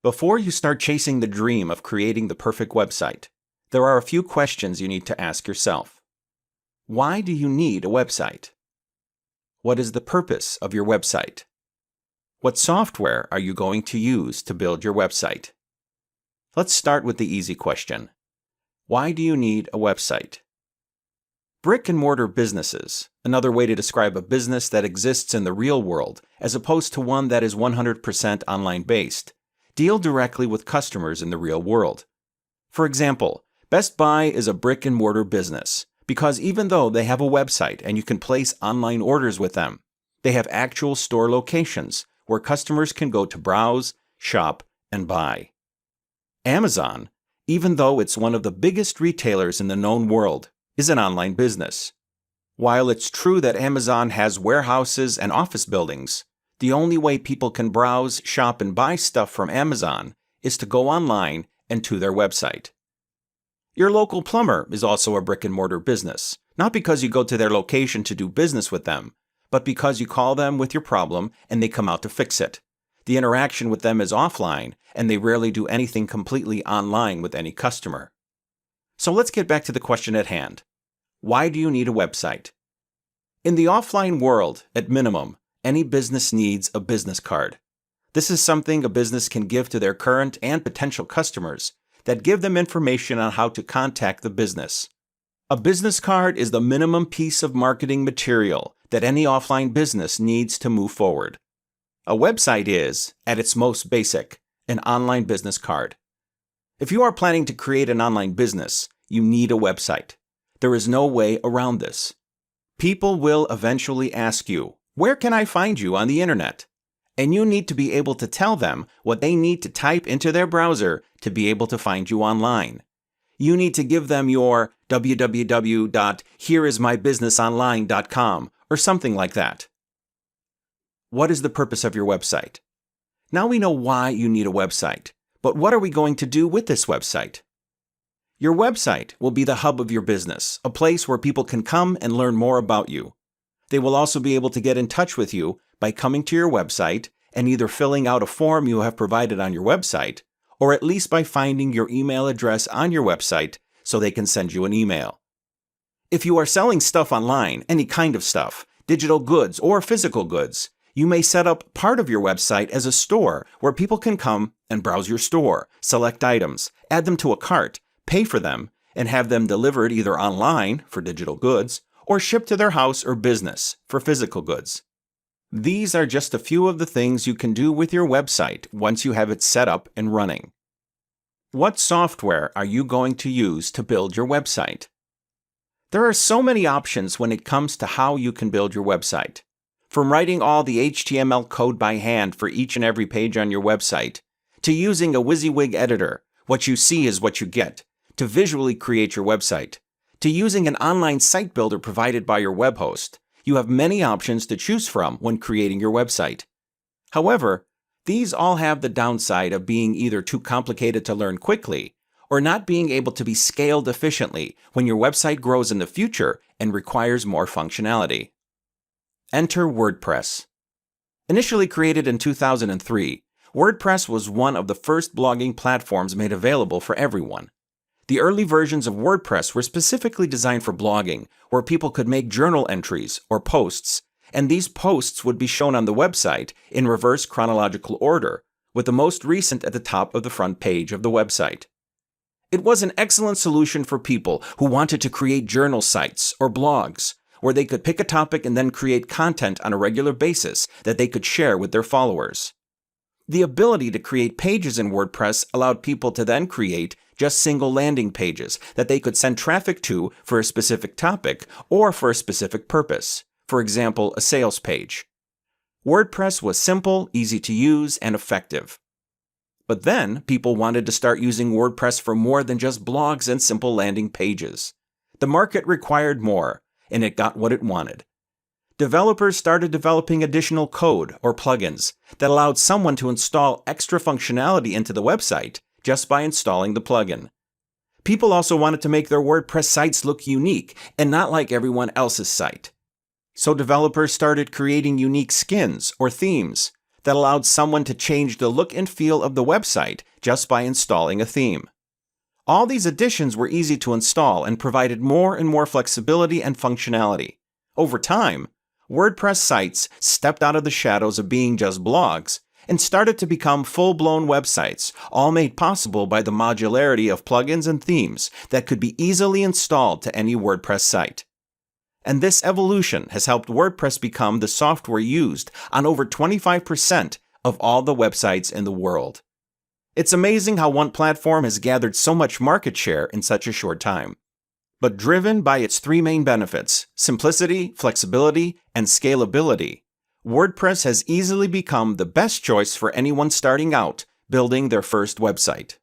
Before you start chasing the dream of creating the perfect website, there are a few questions you need to ask yourself. Why do you need a website? What is the purpose of your website? What software are you going to use to build your website? Let's start with the easy question. Why do you need a website? Brick-and-mortar businesses, another way to describe a business that exists in the real world as opposed to one that is 100% online-based, deal directly with customers in the real world. For example, Best Buy is a brick-and-mortar business because even though they have a website and you can place online orders with them, they have actual store locations where customers can go to browse, shop, and buy. Amazon, even though it's one of the biggest retailers in the known world, is an online business. While it's true that Amazon has warehouses and office buildings, the only way people can browse, shop, and buy stuff from Amazon is to go online and to their website. Your local plumber is also a brick-and-mortar business, not because you go to their location to do business with them, but because you call them with your problem and they come out to fix it. The interaction with them is offline, and they rarely do anything completely online with any customer. So let's get back to the question at hand. Why do you need a website? In the offline world, at minimum, any business needs a business card. This is something a business can give to their current and potential customers that give them information on how to contact the business. A business card is the minimum piece of marketing material that any offline business needs to move forward. A website is, at its most basic, an online business card. If you are planning to create an online business, you need a website. There is no way around this. People will eventually ask you, "Where can I find you on the internet?" And you need to be able to tell them what they need to type into their browser to be able to find you online. You need to give them your www.hereismybusinessonline.com or something like that. What is the purpose of your website? Now we know why you need a website, but what are we going to do with this website? Your website will be the hub of your business, a place where people can come and learn more about you. They will also be able to get in touch with you by coming to your website and either filling out a form you have provided on your website, or at least by finding your email address on your website so they can send you an email. If you are selling stuff online, any kind of stuff, digital goods or physical goods, you may set up part of your website as a store where people can come and browse your store, select items, add them to a cart, pay for them, and have them delivered either online for digital goods or shipped to their house or business for physical goods. These are just a few of the things you can do with your website once you have it set up and running. What software are you going to use to build your website? There are so many options when it comes to how you can build your website. From writing all the HTML code by hand for each and every page on your website, to using a WYSIWYG editor, what you see is what you get, to visually create your website, to using an online site builder provided by your web host, you have many options to choose from when creating your website. However, these all have the downside of being either too complicated to learn quickly or not being able to be scaled efficiently when your website grows in the future and requires more functionality. Enter WordPress. Initially created in 2003, WordPress was one of the first blogging platforms made available for everyone. The early versions of WordPress were specifically designed for blogging, where people could make journal entries or posts, and these posts would be shown on the website in reverse chronological order, with the most recent at the top of the front page of the website. It was an excellent solution for people who wanted to create journal sites or blogs, where they could pick a topic and then create content on a regular basis that they could share with their followers. The ability to create pages in WordPress allowed people to then create just single landing pages that they could send traffic to for a specific topic or for a specific purpose, for example, a sales page. WordPress was simple, easy to use, and effective. But then, people wanted to start using WordPress for more than just blogs and simple landing pages. The market required more, and it got what it wanted. Developers started developing additional code or plugins that allowed someone to install extra functionality into the website just by installing the plugin. People also wanted to make their WordPress sites look unique and not like everyone else's site. So developers started creating unique skins or themes that allowed someone to change the look and feel of the website just by installing a theme. All these additions were easy to install and provided more and more flexibility and functionality. Over time, WordPress sites stepped out of the shadows of being just blogs and started to become full-blown websites, all made possible by the modularity of plugins and themes that could be easily installed to any WordPress site. And this evolution has helped WordPress become the software used on over 25% of all the websites in the world. It's amazing how one platform has gathered so much market share in such a short time. But driven by its three main benefits, simplicity, flexibility, and scalability, WordPress has easily become the best choice for anyone starting out building their first website.